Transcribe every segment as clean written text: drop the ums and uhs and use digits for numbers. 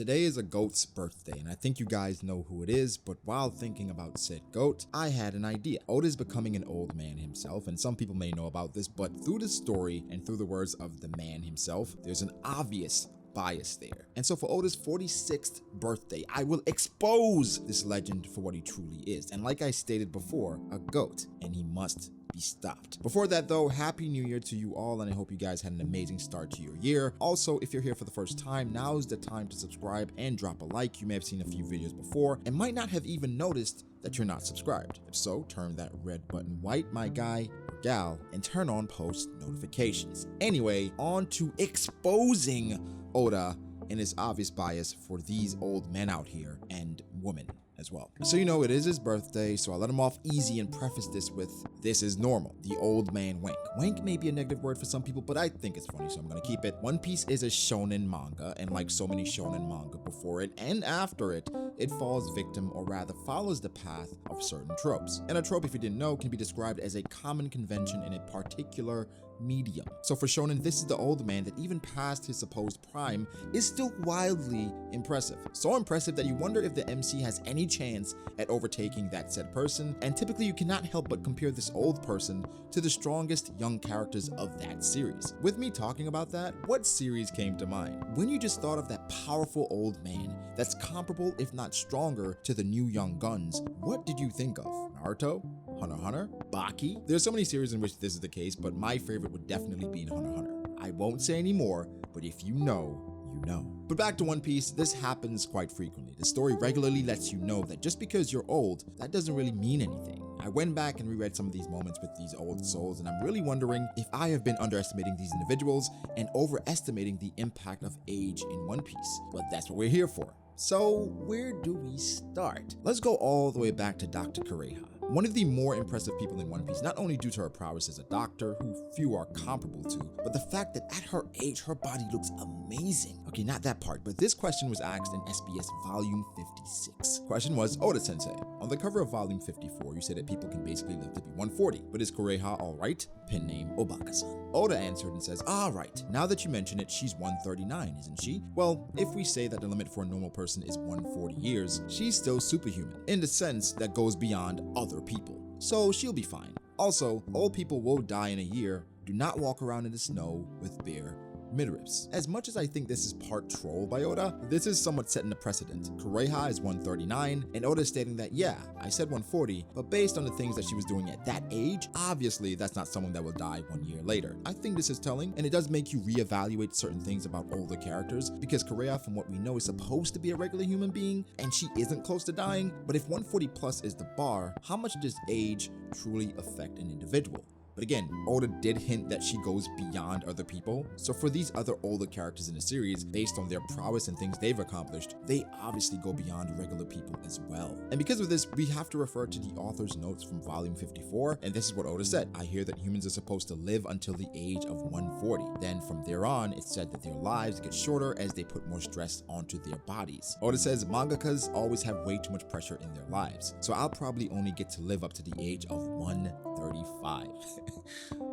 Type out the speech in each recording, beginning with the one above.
Today is a goat's birthday, and I think you guys know who it is, but while thinking about said goat, I had an idea. Oda is becoming an old man himself, and some people may know about this, but through the story and through the words of the man himself, there's an obvious bias there. And so for Oda's 46th birthday, I will expose this legend for what he truly is. And like I stated before, a goat, and he must be stopped. Before that though, happy new year to you all, and I hope you guys had an amazing start to your year. Also, if you're here for the first time, now's the time to subscribe and drop a like. You may have seen a few videos before and might not have even noticed that you're not subscribed. If so, turn that red button white, my guy or gal, and turn on post notifications. Anyway, on to exposing Oda and his obvious bias for these old men out here and women as well. So you know it is his birthday, so I'll let him off easy and preface this with, this is normal. The old man wank. Wank may be a negative word for some people, but I think it's funny, so I'm gonna keep it. One Piece is a shonen manga, and like so many shonen manga before it and after it, it falls victim, or rather follows the path of certain tropes. And a trope, if you didn't know, can be described as a common convention in a particular medium. So for shonen, this is the old man that even past his supposed prime is still wildly impressive. So impressive that you wonder if the MC has any chance at overtaking that said person, and typically you cannot help but compare this old person to the strongest young characters of that series. With me talking about that, what series came to mind? When you just thought of that powerful old man that's comparable if not stronger to the new young guns, what did you think of? Naruto? Hunter x Hunter? Baki? There's so many series in which this is the case, but my favorite would definitely be in Hunter x Hunter. I won't say any more, but if you know, you know. But back to One Piece, this happens quite frequently. The story regularly lets you know that just because you're old, that doesn't really mean anything. I went back and reread some of these moments with these old souls, and I'm really wondering if I have been underestimating these individuals and overestimating the impact of age in One Piece. But that's what we're here for. So where do we start? Let's go all the way back to Dr. Kureha. One of the more impressive people in One Piece, not only due to her prowess as a doctor, who few are comparable to, but the fact that at her age, her body looks amazing. Okay, not that part, but this question was asked in SBS Volume 56. Question was, Oda-sensei, on the cover of Volume 54, you said that people can basically live to be 140, but is Kureha alright? Pen name, Obaka-san. Oda answered and says, alright, now that you mention it, she's 139, isn't she? Well, if we say that the limit for a normal person is 140 years, she's still superhuman, in the sense that goes beyond other people. So she'll be fine. Also, old people will die in a year. Do not walk around in the snow with bare midriffs. As much as I think this is part troll by Oda, this is somewhat setting a precedent. Kureha is 139, and Oda is stating that, yeah, I said 140, but based on the things that she was doing at that age, obviously that's not someone that will die 1 year later. I think this is telling, and it does make you reevaluate certain things about older characters, because Kureha, from what we know, is supposed to be a regular human being, and she isn't close to dying. But if 140 plus is the bar, how much does age truly affect an individual? But again, Oda did hint that she goes beyond other people. So for these other older characters in the series, based on their prowess and things they've accomplished, they obviously go beyond regular people as well. And because of this, we have to refer to the author's notes from Volume 54, and this is what Oda said. I hear that humans are supposed to live until the age of 140. Then from there on, it's said that their lives get shorter as they put more stress onto their bodies. Oda says mangakas always have way too much pressure in their lives, so I'll probably only get to live up to the age of 135.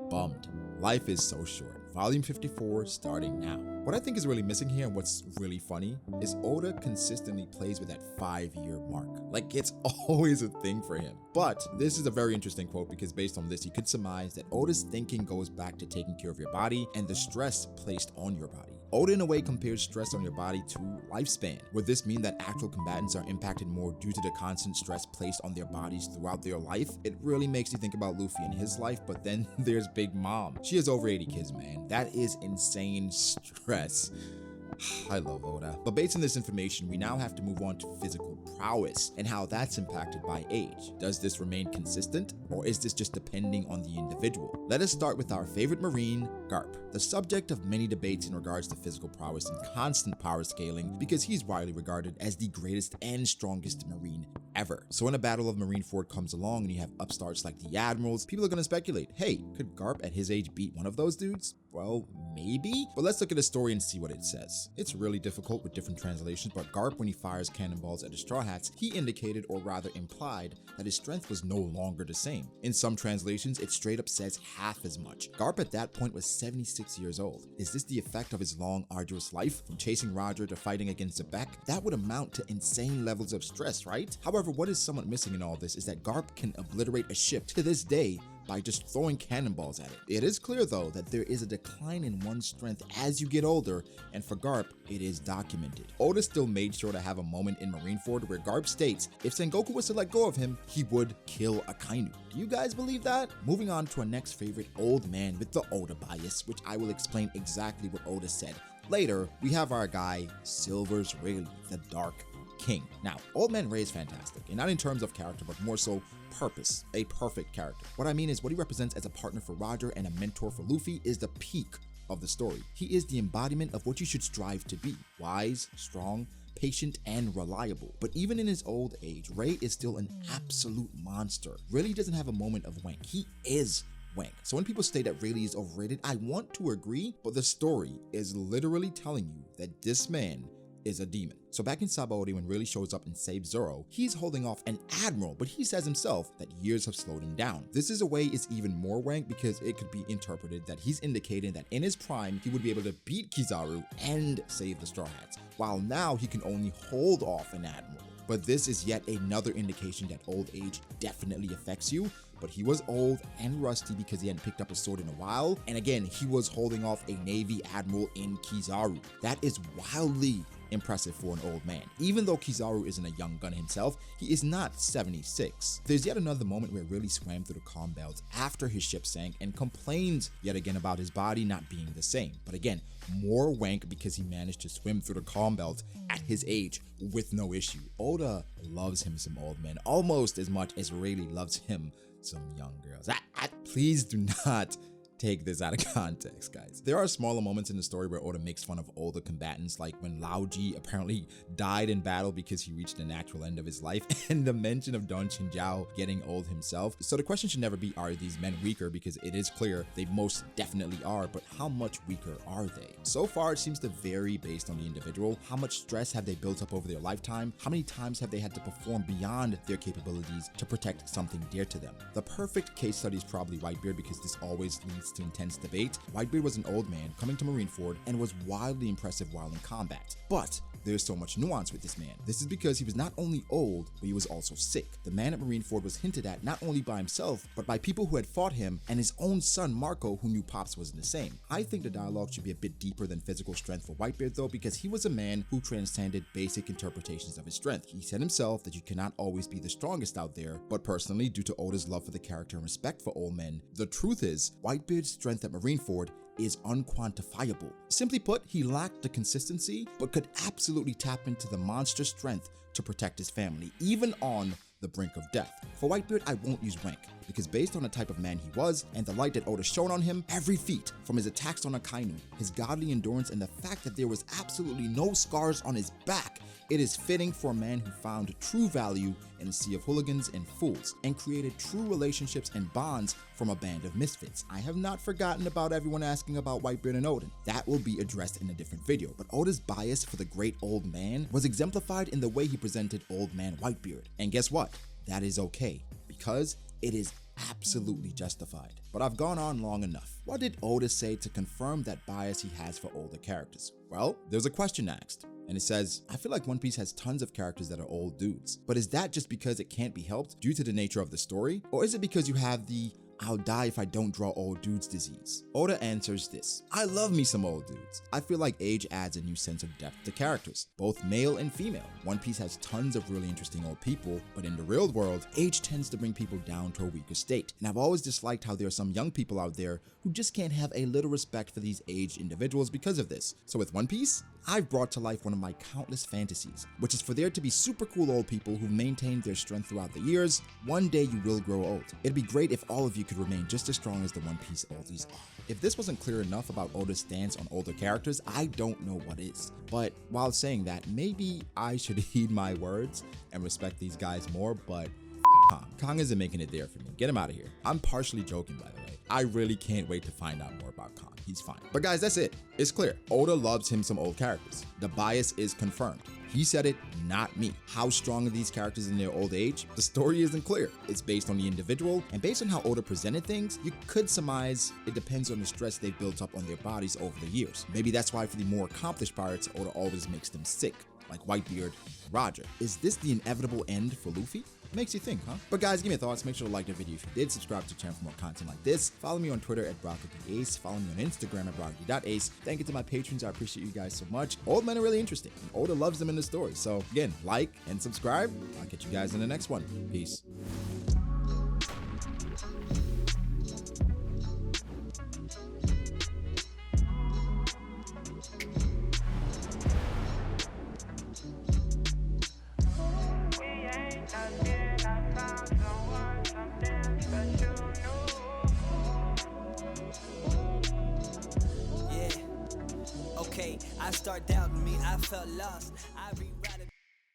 Bummed. Life is so short. Volume 54 starting now. What I think is really missing here, and what's really funny, is Oda consistently plays with that 5-year mark. Like, it's always a thing for him. But this is a very interesting quote, because based on this, you could surmise that Oda's thinking goes back to taking care of your body and the stress placed on your body. Oda in a way compares stress on your body to lifespan. Would this mean that actual combatants are impacted more due to the constant stress placed on their bodies throughout their life? It really makes you think about Luffy and his life, but then there's Big Mom. She has over 80 kids, man. That is insane stress. I love Oda. But based on this information, we now have to move on to physical prowess and how that's impacted by age. Does this remain consistent, or is this just depending on the individual? Let us start with our favorite Marine, Garp, the subject of many debates in regards to physical prowess and constant power scaling, because he's widely regarded as the greatest and strongest Marine ever. So when a battle of Marineford comes along and you have upstarts like the Admirals, people are going to speculate, hey, could Garp at his age beat one of those dudes? Well, maybe? But let's look at the story and see what it says. It's really difficult with different translations, but Garp, when he fires cannonballs at the Straw Hats, he indicated, or rather implied, that his strength was no longer the same. In some translations, it straight up says half as much. Garp at that point was 76 years old. Is this the effect of his long, arduous life, from chasing Roger to fighting against Zebek? That would amount to insane levels of stress, right? However, what is somewhat missing in all this is that Garp can obliterate a ship to this day by just throwing cannonballs at it. It is clear though that there is a decline in one's strength as you get older, and for Garp, it is documented. Oda still made sure to have a moment in Marineford where Garp states if Sengoku was to let go of him, he would kill Akainu. Do you guys believe that? Moving on to our next favorite old man with the Oda bias, which I will explain exactly what Oda said. Later, we have our guy, Silver's Rayleigh, the Dark King. Now, Old Man Ray is fantastic, and not in terms of character, but more so purpose, a perfect character. What I mean is what he represents as a partner for Roger and a mentor for Luffy is the peak of the story. He is the embodiment of what you should strive to be: wise, strong, patient, and reliable. But even in his old age, Ray is still an absolute monster. Rayleigh doesn't have a moment of wank. He is wank. So when people say that Rayleigh is overrated, I want to agree, but the story is literally telling you that this man is a demon. So back in Sabaody, when Rayleigh shows up and saves Zoro, he's holding off an admiral, but he says himself that years have slowed him down. This is a way is even more wank because it could be interpreted that he's indicating that in his prime, he would be able to beat Kizaru and save the Straw Hats, while now he can only hold off an admiral. But this is yet another indication that old age definitely affects you. But he was old and rusty because he hadn't picked up a sword in a while. And again, he was holding off a Navy admiral in Kizaru. That is wildly impressive for an old man. Even though Kizaru isn't a young gun himself, he is not 76. There's yet another moment where Rayleigh swam through the calm belt after his ship sank and complains yet again about his body not being the same. But again, more wank because he managed to swim through the calm belt at his age with no issue. Oda loves him some old men almost as much as Rayleigh loves him some young girls. Please do not take this out of context, guys. There are smaller moments in the story where Oda makes fun of older combatants, like when Laoji apparently died in battle because he reached the natural end of his life, and the mention of Don Chinjiao getting old himself. So the question should never be, are these men weaker? Because it is clear they most definitely are, but how much weaker are they? So far, it seems to vary based on the individual. How much stress have they built up over their lifetime? How many times have they had to perform beyond their capabilities to protect something dear to them? The perfect case study is probably Whitebeard, because this always leads to intense debate. Whitebeard was an old man coming to Marineford and was wildly impressive while in combat. But there's so much nuance with this man. This is because he was not only old, but he was also sick. The man at Marineford was hinted at not only by himself, but by people who had fought him and his own son Marco, who knew Pops wasn't the same. I think the dialogue should be a bit deeper than physical strength for Whitebeard though, because he was a man who transcended basic interpretations of his strength. He said himself that you cannot always be the strongest out there, but personally, due to Oda's love for the character and respect for old men, the truth is, Whitebeard's strength at Marineford is unquantifiable. Simply put, he lacked the consistency, but could absolutely tap into the monster strength to protect his family, even on the brink of death. For Whitebeard, I won't use rank, because based on the type of man he was, and the light that Oda shone on him, every feat, from his attacks on Akainu, his godly endurance, and the fact that there was absolutely no scars on his back, it is fitting for a man who found true value in a sea of hooligans and fools, and created true relationships and bonds from a band of misfits. I have not forgotten about everyone asking about Whitebeard and Odin. That will be addressed in a different video, but Oda's bias for the great old man was exemplified in the way he presented old man Whitebeard. And guess what? That is okay, because it is absolutely justified. But I've gone on long enough. What did Oda say to confirm that bias he has for older characters? Well, there's a question asked, and it says, I feel like One Piece has tons of characters that are old dudes, but is that just because it can't be helped due to the nature of the story? Or is it because you have the I'll die if I don't draw old dudes disease? Oda answers this: I love me some old dudes. I feel like age adds a new sense of depth to characters, both male and female. One Piece has tons of really interesting old people, but in the real world, age tends to bring people down to a weaker state. And I've always disliked how there are some young people out there who just can't have a little respect for these aged individuals because of this. So with One Piece, I've brought to life one of my countless fantasies, which is for there to be super cool old people who maintained their strength throughout the years. One day you will grow old. It'd be great if all of you could remain just as strong as the One Piece oldies are. If this wasn't clear enough about Oda's stance on older characters, I don't know what is. But while saying that, maybe I should heed my words and respect these guys more, but Kong isn't making it there for me. Get him out of here. I'm partially joking, by the way. I really can't wait to find out more about Kong. He's fine. But guys, that's it. It's clear. Oda loves him some old characters. The bias is confirmed. He said it, not me. How strong are these characters in their old age? The story isn't clear. It's based on the individual, and based on how Oda presented things, you could surmise it depends on the stress they've built up on their bodies over the years. Maybe that's why for the more accomplished pirates, Oda always makes them sick, like Whitebeard, Roger. Is this the inevitable end for Luffy? Makes you think, huh? But guys, give me your thoughts. Make sure to like the video if you did. Subscribe to the channel for more content like this. Follow me on Twitter at BroccoliAce. Follow me on Instagram at Broccoli.ace. Thank you to my patrons. I appreciate you guys so much. Old men are really interesting. Oda loves them in the story. So again, like and subscribe. I'll catch you guys in the next one. Peace. I start doubting me, I felt lost.